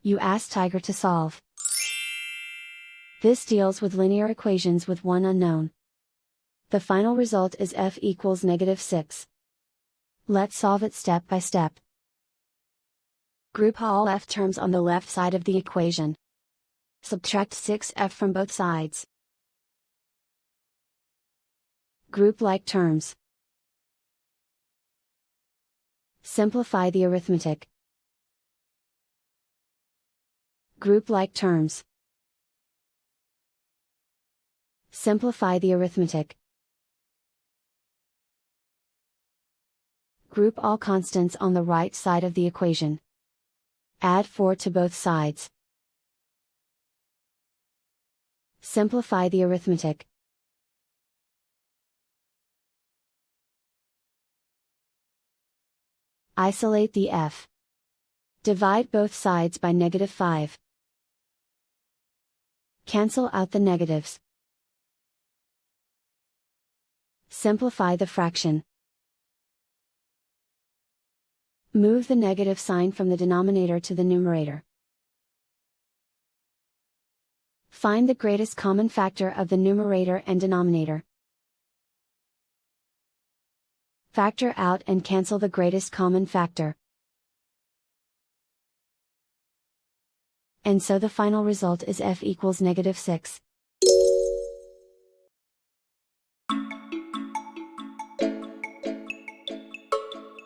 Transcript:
You ask Tiger to solve. This deals with linear equations with one unknown. The final result is f equals -6. Let's solve it step by step. Group all f terms on the left side of the equation. Subtract 6f from both sides. Group like terms. Simplify the arithmetic. Group like terms. Simplify the arithmetic. Group all constants on the right side of the equation. Add 4 to both sides. Simplify the arithmetic. Isolate the f. Divide both sides by -5. Cancel out the negatives. Simplify the fraction. Move the negative sign from the denominator to the numerator. Find the greatest common factor of the numerator and denominator. Factor out and cancel the greatest common factor. And so the final result is f equals -6.